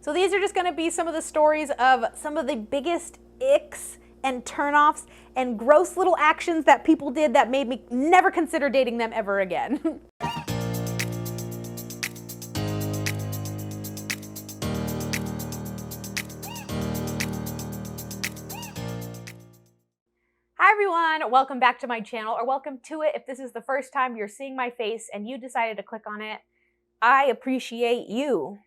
So these are just gonna be some of the stories of some of the biggest icks and turnoffs and gross little actions that people did that made me never consider dating them ever again. Hi everyone, welcome back to my channel, or welcome to it if this is the first time you're seeing my face and you decided to click on it. I appreciate you.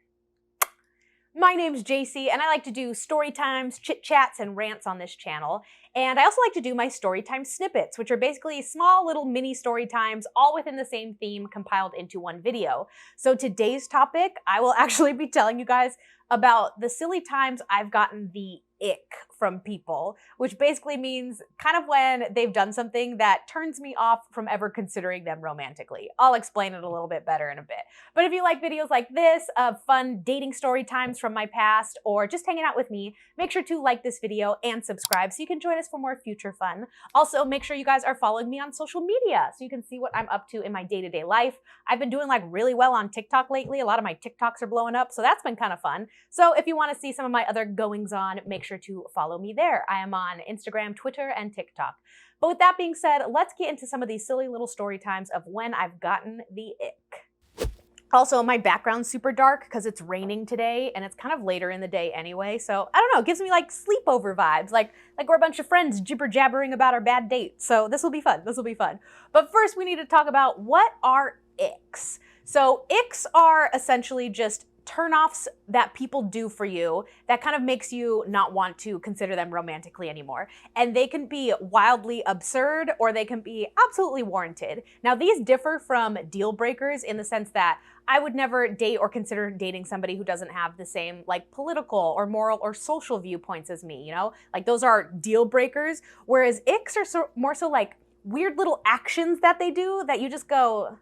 My name's Jacy, and I like to do story times, chit chats, and rants on this channel. And I also like to do my Storytime Snippets, which are basically small little mini story times, all within the same theme compiled into one video. So today's topic, I will actually be telling you guys about the silly times I've gotten the ick from people, which basically means kind of when they've done something that turns me off from ever considering them romantically. I'll explain it a little bit better in a bit. But if you like videos like this of fun dating story times from my past or just hanging out with me, make sure to like this video and subscribe so you can join us for more future fun. Also, make sure you guys are following me on social media so you can see what I'm up to in my day-to-day life. I've been doing like really well on TikTok lately. A lot of my TikToks are blowing up, so that's been kind of fun. So if you want to see some of my other goings on, make sure to follow me there. I am on Instagram, Twitter, and TikTok. But with that being said, let's get into some of these silly little story times of when I've gotten the ick. Also, my background's super dark because it's raining today and it's kind of later in the day anyway. So I don't know, it gives me like sleepover vibes, like we're a bunch of friends jibber jabbering about our bad date. So this will be fun. This will be fun. But first we need to talk about what are icks. So icks are essentially just turnoffs that people do for you that kind of makes you not want to consider them romantically anymore. And they can be wildly absurd or they can be absolutely warranted. Now these differ from deal breakers in the sense that I would never date or consider dating somebody who doesn't have the same like political or moral or social viewpoints as me, you know? Like those are deal breakers, whereas icks are more so like weird little actions that they do that you just go,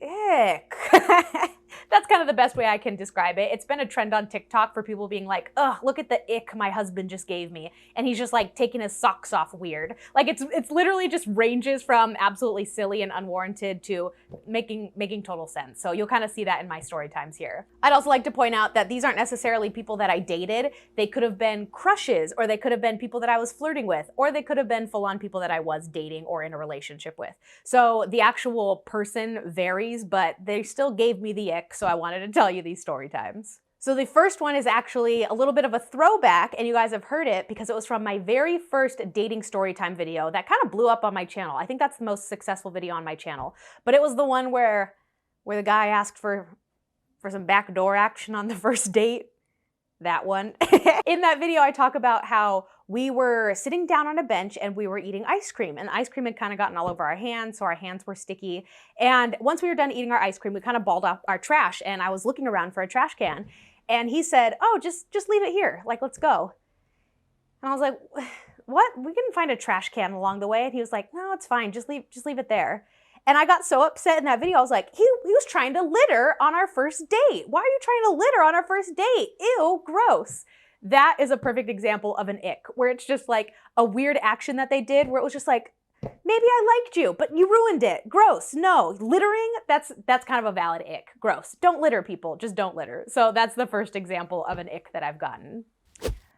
ick. That's kind of the best way I can describe it. It's been a trend on TikTok for people being like, ugh, look at the ick my husband just gave me. And he's just like taking his socks off weird. Like it's literally just ranges from absolutely silly and unwarranted to making total sense. So you'll kind of see that in my story times here. I'd also like to point out that these aren't necessarily people that I dated. They could have been crushes, or they could have been people that I was flirting with, or they could have been full-on people that I was dating or in a relationship with. So the actual person varies, but they still gave me the ick. So I wanted to tell you these story times. So the first one is actually a little bit of a throwback, and you guys have heard it because it was from my very first dating story time video that kind of blew up on my channel. I think that's the most successful video on my channel. But it was the one where the guy asked for some backdoor action on the first date. That one. In that video, I talk about how we were sitting down on a bench and we were eating ice cream, and the ice cream had kind of gotten all over our hands, so our hands were sticky. And once we were done eating our ice cream, we kind of balled up our trash, and I was looking around for a trash can, and he said, oh, just leave it here, like, let's go. And I was like, what? We couldn't find a trash can along the way. And he was like, no, it's fine, just leave it there. And I got so upset in that video. I was like, he was trying to litter on our first date. Why are you trying to litter on our first date? Ew, gross. That is a perfect example of an ick, where it's just like a weird action that they did where it was just like, maybe I liked you, but you ruined it. Gross. No, littering, that's kind of a valid ick. Gross. Don't litter, people. Just don't litter. So that's the first example of an ick that I've gotten.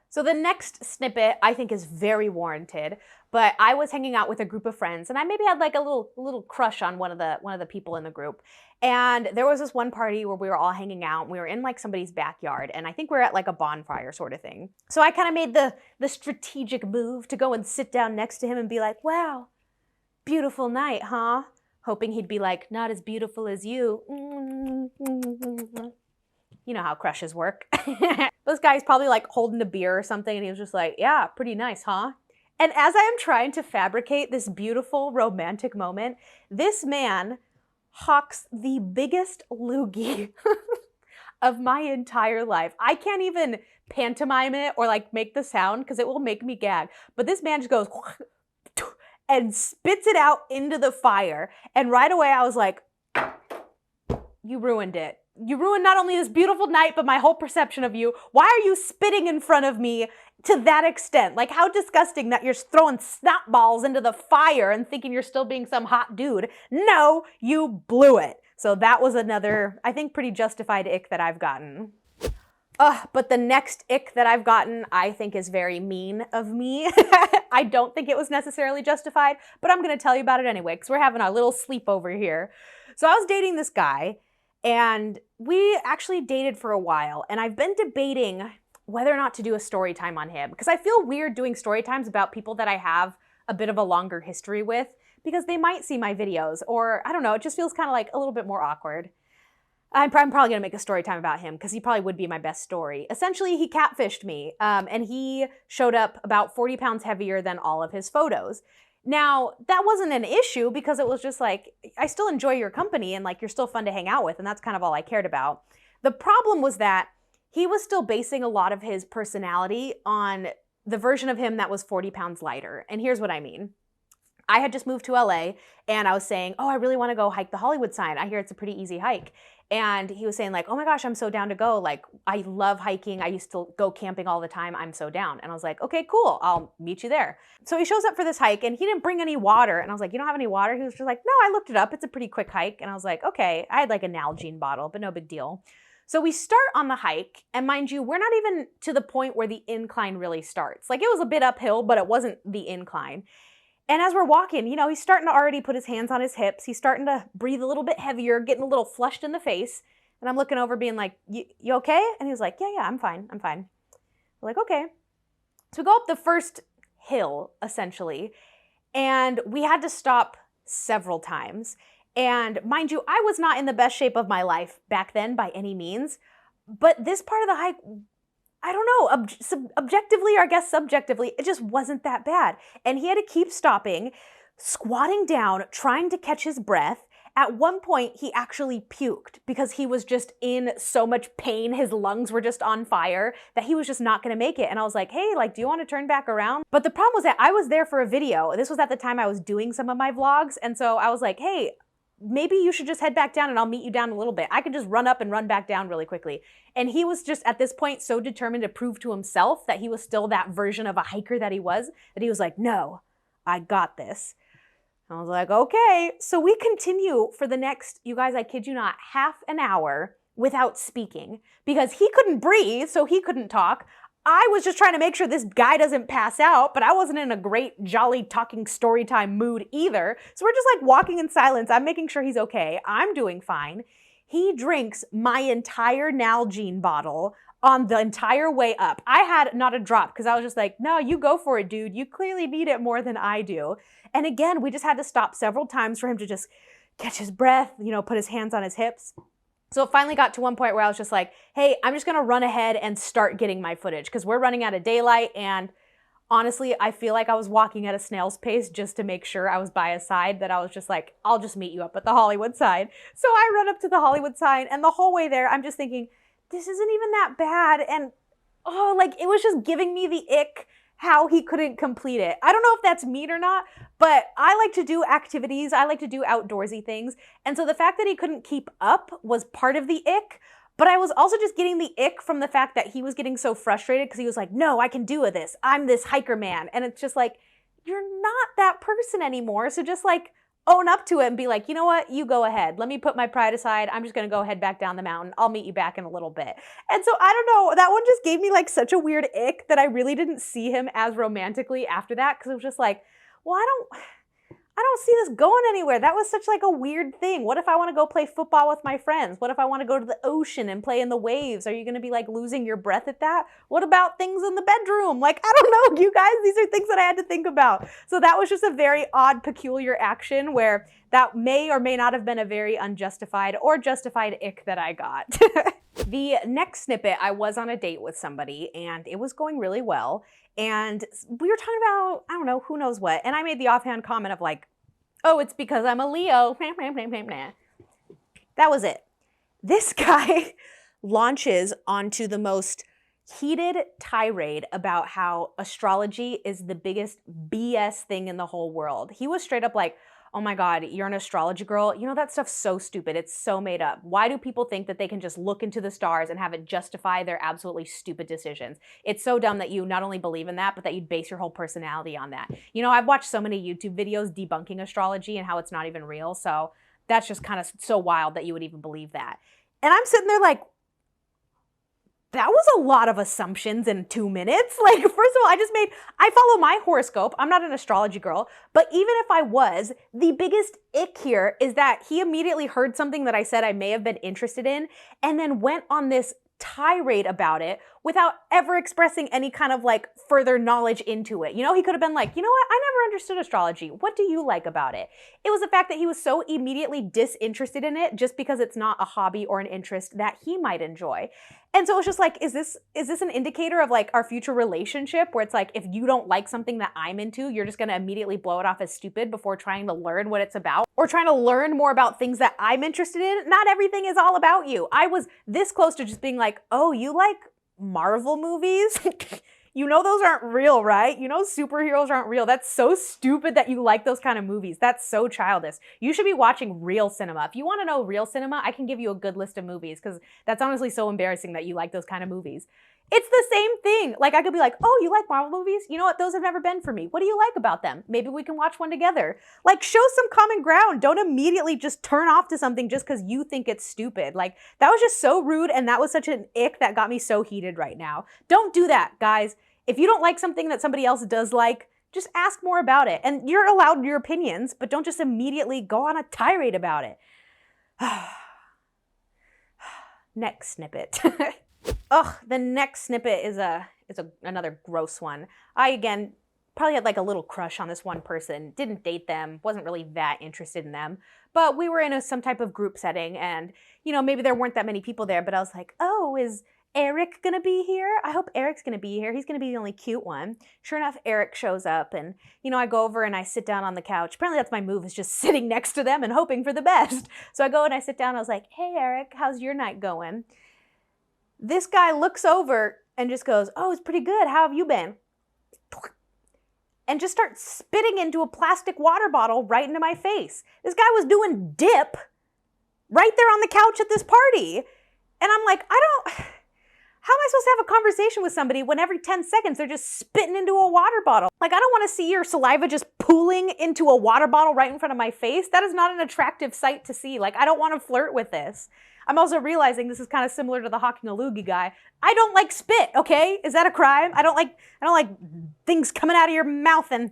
So the next snippet I think is very warranted, but I was hanging out with a group of friends and I maybe had like a little crush on one of the people in the group. And there was this one party where we were all hanging out. We were in like somebody's backyard, and I think we were at like a bonfire sort of thing. So I kind of made the strategic move to go and sit down next to him and be like, wow, beautiful night, huh? Hoping he'd be like, not as beautiful as you. You know how crushes work. This guy's probably like holding a beer or something, and he was just like, yeah, pretty nice, huh? And as I am trying to fabricate this beautiful romantic moment, this man hawks the biggest loogie of my entire life. I can't even pantomime it or like make the sound because it will make me gag. But this man just goes and spits it out into the fire. And right away I was like, you ruined it. You ruined not only this beautiful night, but my whole perception of you. Why are you spitting in front of me to that extent? Like, how disgusting that you're throwing snot balls into the fire and thinking you're still being some hot dude. No, you blew it. So that was another, I think, pretty justified ick that I've gotten. But the next ick that I've gotten, I think is very mean of me. I don't think it was necessarily justified, but I'm gonna tell you about it anyway, because we're having a little sleepover here. So I was dating this guy, and we actually dated for a while, and I've been debating whether or not to do a story time on him, because I feel weird doing story times about people that I have a bit of a longer history with, because they might see my videos, or I don't know, it just feels kind of like a little bit more awkward. I'm probably gonna make a story time about him because he probably would be my best story. Essentially, he catfished me, and he showed up about 40 pounds heavier than all of his photos. Now, that wasn't an issue because it was just like, I still enjoy your company and like you're still fun to hang out with, and that's kind of all I cared about. The problem was that he was still basing a lot of his personality on the version of him that was 40 pounds lighter. And here's what I mean. I had just moved to LA and I was saying, oh, I really want to go hike the Hollywood sign. I hear it's a pretty easy hike. And he was saying like, oh my gosh, I'm so down to go. Like, I love hiking. I used to go camping all the time. I'm so down. And I was like, okay, cool. I'll meet you there. So he shows up for this hike and he didn't bring any water. And I was like, you don't have any water? He was just like, no, I looked it up. It's a pretty quick hike. And I was like, okay. I had like a Nalgene bottle, but no big deal. So we start on the hike, and mind you, we're not even to the point where the incline really starts. Like, it was a bit uphill, but it wasn't the incline. And as we're walking, you know, he's starting to already put his hands on his hips. He's starting to breathe a little bit heavier, getting a little flushed in the face. And I'm looking over being like, you okay? And he was like, yeah, I'm fine. I'm fine. We're like, okay. So we go up the first hill, essentially, and we had to stop several times. And mind you, I was not in the best shape of my life back then by any means, but this part of the hike, I don't know, objectively or I guess subjectively, it just wasn't that bad. And he had to keep stopping, squatting down, trying to catch his breath. At one point, he actually puked because he was just in so much pain. His lungs were just on fire that he was just not gonna make it. And I was like, hey, like, do you wanna turn back around? But the problem was that I was there for a video. This was at the time I was doing some of my vlogs. And so I was like, hey, maybe you should just head back down and I'll meet you down a little bit. I could just run up and run back down really quickly. And he was just at this point so determined to prove to himself that he was still that version of a hiker that he was like, no, I got this. I was like, okay. So we continue for the next, you guys, I kid you not, half an hour without speaking because he couldn't breathe, so he couldn't talk. I was just trying to make sure this guy doesn't pass out, but I wasn't in a great, jolly, talking story time mood either. So we're just like walking in silence. I'm making sure he's okay. I'm doing fine. He drinks my entire Nalgene bottle on the entire way up. I had not a drop because I was just like, no, you go for it, dude. You clearly need it more than I do. And again, we just had to stop several times for him to just catch his breath, you know, put his hands on his hips. So it finally got to one point where I was just like, hey, I'm just gonna run ahead and start getting my footage because we're running out of daylight. And honestly, I feel like I was walking at a snail's pace just to make sure I was by his side, that I was just like, I'll just meet you up at the Hollywood sign. So I run up to the Hollywood sign, and the whole way there, I'm just thinking, this isn't even that bad. And oh, like it was just giving me the ick how he couldn't complete it. I don't know if that's mean or not, but I like to do activities. I like to do outdoorsy things. And so the fact that he couldn't keep up was part of the ick, but I was also just getting the ick from the fact that he was getting so frustrated because he was like, no, I can do this. I'm this hiker man. And it's just like, you're not that person anymore. So just like own up to it and be like, you know what, you go ahead. Let me put my pride aside. I'm just gonna go head back down the mountain. I'll meet you back in a little bit. And so I don't know, that one just gave me like such a weird ick that I really didn't see him as romantically after that, because it was just like, well, I don't see this going anywhere. That was such like a weird thing. What if I want to go play football with my friends? What if I want to go to the ocean and play in the waves? Are you going to be like losing your breath at that? What about things in the bedroom? Like, I don't know, you guys, these are things that I had to think about. So that was just a very odd, peculiar action where that may or may not have been a very unjustified or justified ick that I got. The next snippet, I was on a date with somebody and it was going really well. And we were talking about, I don't know, who knows what. And I made the offhand comment of like, oh, it's because I'm a Leo. That was it. This guy launches onto the most heated tirade about how astrology is the biggest BS thing in the whole world. He was straight up like, oh my God, you're an astrology girl. You know, that stuff's so stupid. It's so made up. Why do people think that they can just look into the stars and have it justify their absolutely stupid decisions? It's so dumb that you not only believe in that, but that you'd base your whole personality on that. You know, I've watched so many YouTube videos debunking astrology and how it's not even real. So that's just kind of so wild that you would even believe that. And I'm sitting there like, that was a lot of assumptions in 2 minutes. Like, first of all, I follow my horoscope. I'm not an astrology girl, but even if I was, the biggest ick here is that he immediately heard something that I said I may have been interested in and then went on this tirade about it without ever expressing any kind of like further knowledge into it. You know, he could have been like, you know what? I never understood astrology. What do you like about it? It was the fact that he was so immediately disinterested in it just because it's not a hobby or an interest that he might enjoy. And so it's just like, is this an indicator of like our future relationship where it's like, if you don't like something that I'm into, you're just gonna immediately blow it off as stupid before trying to learn what it's about or trying to learn more about things that I'm interested in? Not everything is all about you. I was this close to just being like, oh, you like Marvel movies? You know those aren't real, right? You know superheroes aren't real. That's so stupid that you like those kind of movies. That's so childish. You should be watching real cinema. If you want to know real cinema, I can give you a good list of movies because that's honestly so embarrassing that you like those kind of movies. It's the same thing. Like I could be like, oh, you like Marvel movies? You know what? Those have never been for me. What do you like about them? Maybe we can watch one together. Like show some common ground. Don't immediately just turn off to something just because you think it's stupid. Like that was just so rude and that was such an ick that got me so heated right now. Don't do that, guys. If you don't like something that somebody else does like, just ask more about it. And you're allowed your opinions, but don't just immediately go on a tirade about it. Next snippet. Ugh, the next snippet is another gross one. I, again, probably had like a little crush on this one person, didn't date them, wasn't really that interested in them, but we were in some type of group setting and, you know, maybe there weren't that many people there, but I was like, oh, is Eric gonna be here? I hope Eric's gonna be here. He's gonna be the only cute one. Sure enough, Eric shows up and, you know, I go over and I sit down on the couch. Apparently that's my move, is just sitting next to them and hoping for the best. So I go and I sit down and I was like, hey, Eric, how's your night going? This guy looks over and just goes, oh, it's pretty good. How have you been? And just starts spitting into a plastic water bottle right into my face. This guy was doing dip right there on the couch at this party. And I'm like, how am I supposed to have a conversation with somebody when every 10 seconds they're just spitting into a water bottle? Like, I don't want to see your saliva just pooling into a water bottle right in front of my face. That is not an attractive sight to see. Like, I don't want to flirt with this. I'm also realizing this is kind of similar to the hawking a loogie guy. I don't like spit, okay? Is that a crime? I don't like things coming out of your mouth and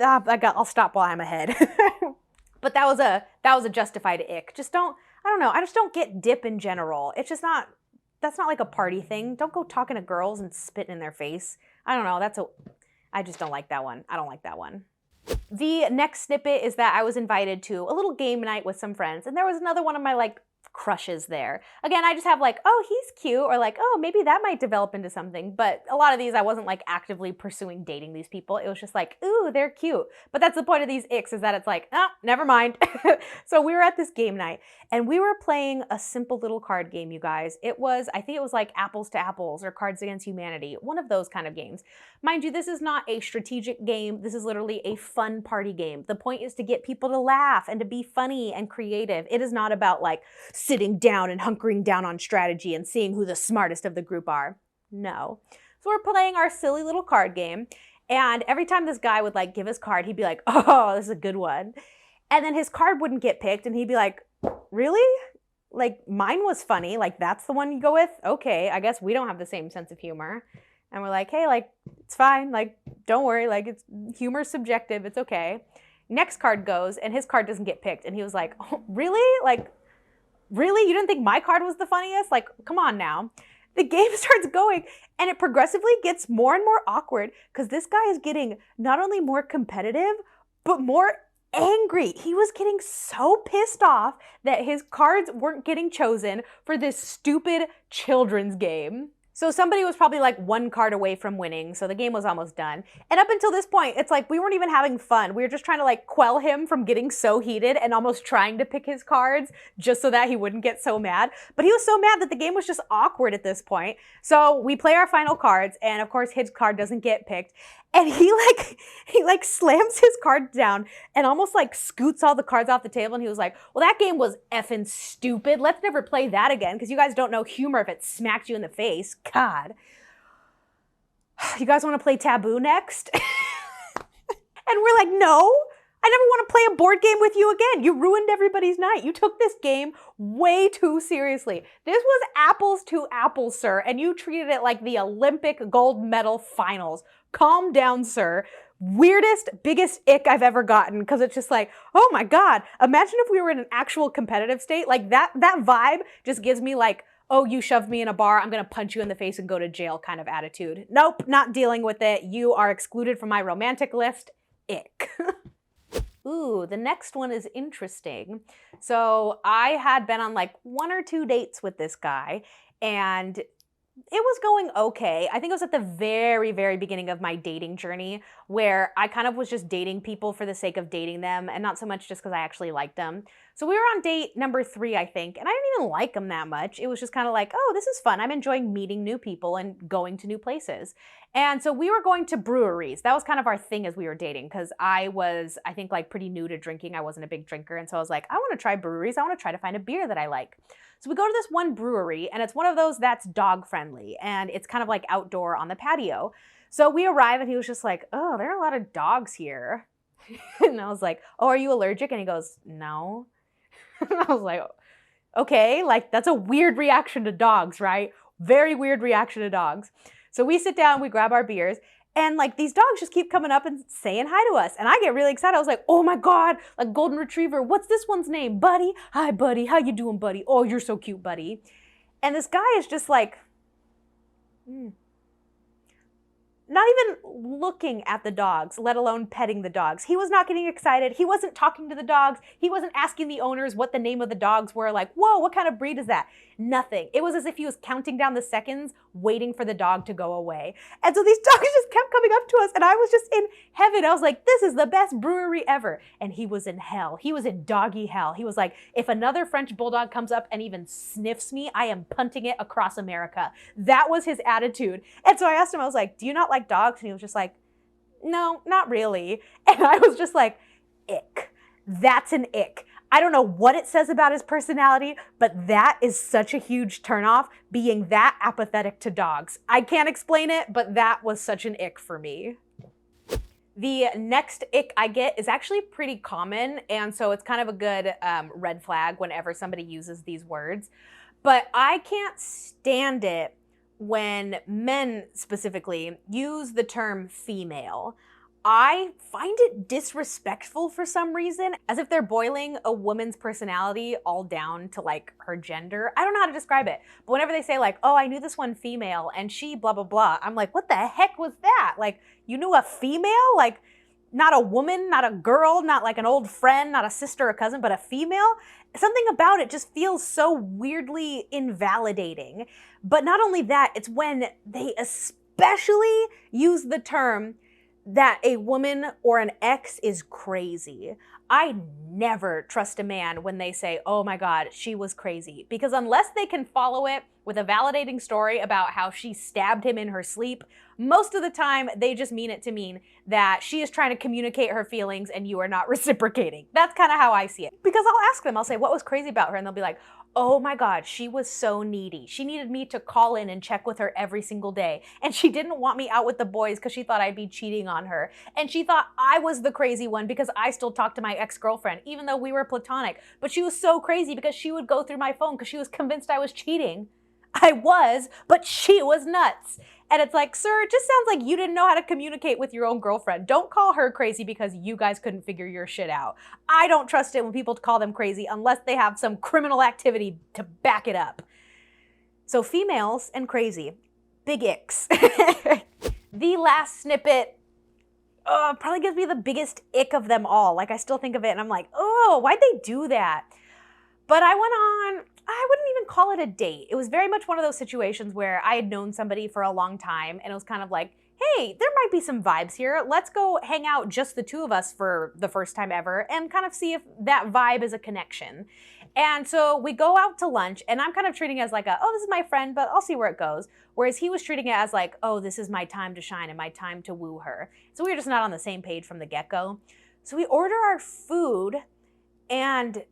I'll stop while I'm ahead. But that was a justified ick. I just don't get dip in general. It's just not, that's not like a party thing. Don't go talking to girls and spitting in their face. I don't know, I just don't like that one. I don't like that one. The next snippet is that I was invited to a little game night with some friends and there was another one of my like crushes there. Again, I just have like, oh, he's cute, or like, oh, maybe that might develop into something. But a lot of these, I wasn't like actively pursuing dating these people. It was just like, ooh, they're cute. But that's the point of these icks, is that it's like, oh, never mind. So we were at this game night and we were playing a simple little card game, you guys. I think it was like Apples to Apples or Cards Against Humanity, one of those kind of games. Mind you, this is not a strategic game. This is literally a fun party game. The point is to get people to laugh and to be funny and creative. It is not about like sitting down and hunkering down on strategy and seeing who the smartest of the group are. No. So we're playing our silly little card game, and every time this guy would like give his card, he'd be like, oh, this is a good one. And then his card wouldn't get picked and he'd be like, really? Like, mine was funny, like that's the one you go with? Okay, I guess we don't have the same sense of humor. And we're like, hey, like, it's fine, like, don't worry, like, humor's subjective, it's okay. Next card goes and his card doesn't get picked and he was like, oh, really? Like, really? You didn't think my card was the funniest? Like, come on now. The game starts going and it progressively gets more and more awkward because this guy is getting not only more competitive, but more angry. He was getting so pissed off that his cards weren't getting chosen for this stupid children's game. So somebody was probably like one card away from winning, so the game was almost done. And up until this point, it's like we weren't even having fun. We were just trying to like quell him from getting so heated and almost trying to pick his cards just so that he wouldn't get so mad. But he was so mad that the game was just awkward at this point. So we play our final cards, and of course his card doesn't get picked. And he slams his card down and almost like scoots all the cards off the table. And he was like, well, that game was effing stupid. Let's never play that again because you guys don't know humor if it smacks you in the face. God. You guys want to play Taboo next? And we're like, no, I never want to play a board game with you again. You ruined everybody's night. You took this game way too seriously. This was apples to apples, sir, and you treated it like the Olympic gold medal finals. Calm down, sir. Weirdest, biggest ick I've ever gotten, because it's just like, oh my God, imagine if we were in an actual competitive state. Like that vibe just gives me like, oh, you shoved me in a bar, I'm gonna punch you in the face and go to jail kind of attitude. Nope, not dealing with it. You are excluded from my romantic list. Ick. Ooh, the next one is interesting. So I had been on like 1 or 2 dates with this guy, and it was going okay. I think it was at the very, very beginning of my dating journey where I kind of was just dating people for the sake of dating them and not so much just because I actually liked them. So we were on date number 3, I think, and I didn't even like him that much. It was just kind of like, oh, this is fun. I'm enjoying meeting new people and going to new places. And so we were going to breweries. That was kind of our thing as we were dating, because I was, I think, like pretty new to drinking. I wasn't a big drinker. And so I was like, I want to try breweries. I want to try to find a beer that I like. So we go to this one brewery, and it's one of those that's dog friendly, and it's kind of like outdoor on the patio. So we arrive, and he was just like, oh, there are a lot of dogs here. And I was like, oh, are you allergic? And he goes, no. And I was like, okay, like that's a weird reaction to dogs, right? Very weird reaction to dogs. So we sit down, we grab our beers, and like these dogs just keep coming up and saying hi to us. And I get really excited. I was like, oh my God, like golden retriever. What's this one's name? Buddy. Hi, buddy. How you doing, buddy? Oh, you're so cute, buddy. And this guy is just like, not even looking at the dogs, let alone petting the dogs. He was not getting excited. He wasn't talking to the dogs. He wasn't asking the owners what the name of the dogs were. Like, whoa, what kind of breed is that? Nothing. It was as if he was counting down the seconds, waiting for the dog to go away. And so these dogs just kept coming up to us, and I was just in heaven. I was like, this is the best brewery ever. And he was in hell. He was in doggy hell. He was like, if another French bulldog comes up and even sniffs me, I am punting it across America. That was his attitude. And so I asked him, I was like, do you not like dogs? And he was just like, no, not really. And I was just like, ick. That's an ick. I don't know what it says about his personality, but that is such a huge turnoff, being that apathetic to dogs. I can't explain it, but that was such an ick for me. The next ick I get is actually pretty common, and so it's kind of a good red flag whenever somebody uses these words. But I can't stand it when men specifically use the term female. I find it disrespectful for some reason, as if they're boiling a woman's personality all down to like her gender. I don't know how to describe it, but whenever they say like, oh, I knew this one female and she blah, blah, blah, I'm like, what the heck was that? Like, you knew a female? Like, not a woman, not a girl, not like an old friend, not a sister or cousin, but a female? Something about it just feels so weirdly invalidating. But not only that, it's when they especially use the term that a woman or an ex is crazy. I never trust a man when they say, oh my God, she was crazy. Because unless they can follow it with a validating story about how she stabbed him in her sleep, most of the time they just mean it to mean that she is trying to communicate her feelings and you are not reciprocating. That's kind of how I see it. Because I'll ask them, I'll say, what was crazy about her? And they'll be like, oh my God, she was so needy. She needed me to call in and check with her every single day. And she didn't want me out with the boys because she thought I'd be cheating on her. And she thought I was the crazy one because I still talked to my ex-girlfriend, even though we were platonic. But she was so crazy because she would go through my phone because she was convinced I was cheating. I was, but she was nuts. And it's like, sir, it just sounds like you didn't know how to communicate with your own girlfriend. Don't call her crazy because you guys couldn't figure your shit out. I don't trust it when people call them crazy unless they have some criminal activity to back it up. So females and crazy, big icks. The last snippet probably gives me the biggest ick of them all. Like, I still think of it and I'm like, oh, why'd they do that? But I went on, I wouldn't even call it a date. It was very much one of those situations where I had known somebody for a long time and it was kind of like, hey, there might be some vibes here. Let's go hang out just the two of us for the first time ever and kind of see if that vibe is a connection. And so we go out to lunch and I'm kind of treating it as like a, oh, this is my friend, but I'll see where it goes. Whereas he was treating it as like, oh, this is my time to shine and my time to woo her. So we were just not on the same page from the get-go. So we order our food and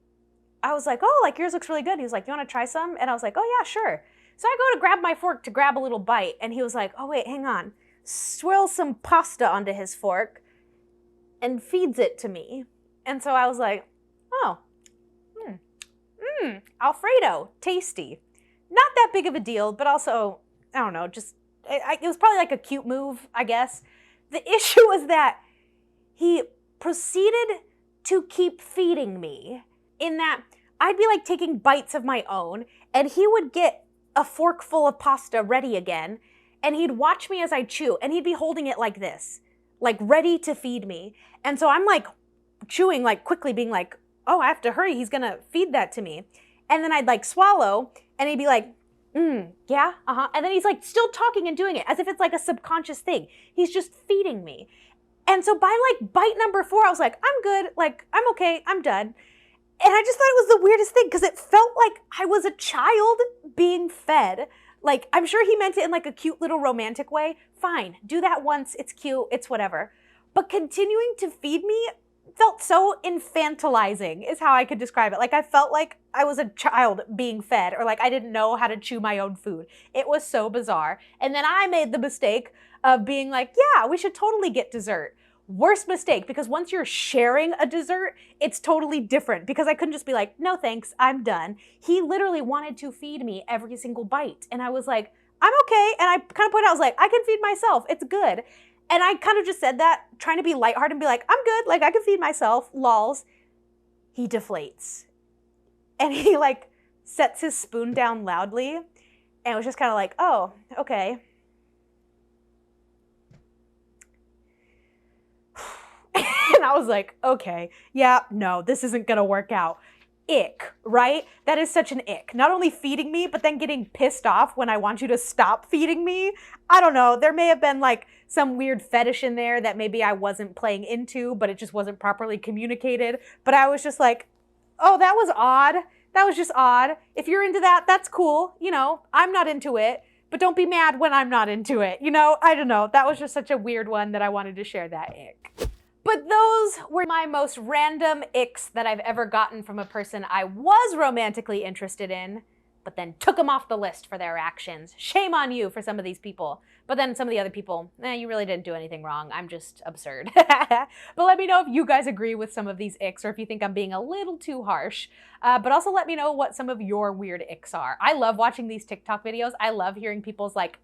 I was like, oh, like yours looks really good. He was like, you want to try some? And I was like, oh yeah, sure. So I go to grab my fork to grab a little bite. And he was like, oh wait, hang on. Swirls some pasta onto his fork and feeds it to me. And so I was like, oh, Alfredo, tasty. Not that big of a deal, but also, I don't know, just, it was probably like a cute move, I guess. The issue was that he proceeded to keep feeding me, in that I'd be like taking bites of my own, and he would get a fork full of pasta ready again, and he'd watch me as I chew, and he'd be holding it like this, like ready to feed me. And so I'm like chewing like quickly, being like, oh, I have to hurry, he's gonna feed that to me. And then I'd like swallow, and he'd be like, yeah, and then he's like still talking and doing it as if it's like a subconscious thing. He's just feeding me. And so by like bite number 4, I was like, I'm good, like I'm okay, I'm done. And I just thought it was the weirdest thing, because it felt like I was a child being fed. Like, I'm sure he meant it in like a cute little romantic way. Fine, do that once, it's cute, it's whatever. But continuing to feed me felt so infantilizing, is how I could describe it. Like, I felt like I was a child being fed, or like I didn't know how to chew my own food. It was so bizarre. And then I made the mistake of being like, yeah, we should totally get dessert. Worst mistake, because once you're sharing a dessert, it's totally different, because I couldn't just be like, no thanks, I'm done. He literally wanted to feed me every single bite. And I was like, I'm okay. And I kind of pointed out, I was like, I can feed myself, it's good. And I kind of just said that, trying to be lighthearted and be like, I'm good, like I can feed myself, lols. He deflates. And he like sets his spoon down loudly, and was just kind of like, oh, okay. And I was like, okay, yeah, no, this isn't gonna work out. Ick, right? That is such an ick. Not only feeding me, but then getting pissed off when I want you to stop feeding me. I don't know, there may have been like some weird fetish in there that maybe I wasn't playing into, but it just wasn't properly communicated. But I was just like, oh, that was odd. That was just odd. If you're into that, that's cool. You know, I'm not into it, but don't be mad when I'm not into it. You know, I don't know. That was just such a weird one that I wanted to share that ick. But those were my most random icks that I've ever gotten from a person I was romantically interested in, but then took them off the list for their actions. Shame on you for some of these people. But then some of the other people, you really didn't do anything wrong. I'm just absurd. But let me know if you guys agree with some of these icks, or if you think I'm being a little too harsh. But also let me know what some of your weird icks are. I love watching these TikTok videos. I love hearing people's like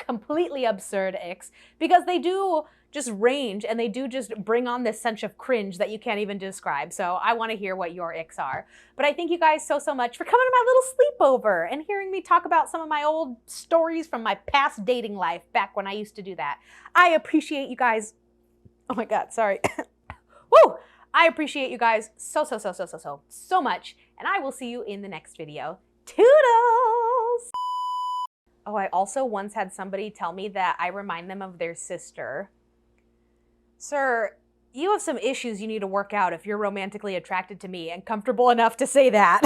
completely absurd icks, because they do just range, and they do just bring on this sense of cringe that you can't even describe. So I want to hear what your icks are. But I thank you guys so much for coming to my little sleepover and hearing me talk about some of my old stories from my past dating life back when I used to do that. I appreciate you guys. Oh my God, sorry. Woo! I appreciate you guys so much. And I will see you in the next video. Toodles! Oh, I also once had somebody tell me that I remind them of their sister. Sir, you have some issues you need to work out if you're romantically attracted to me and comfortable enough to say that.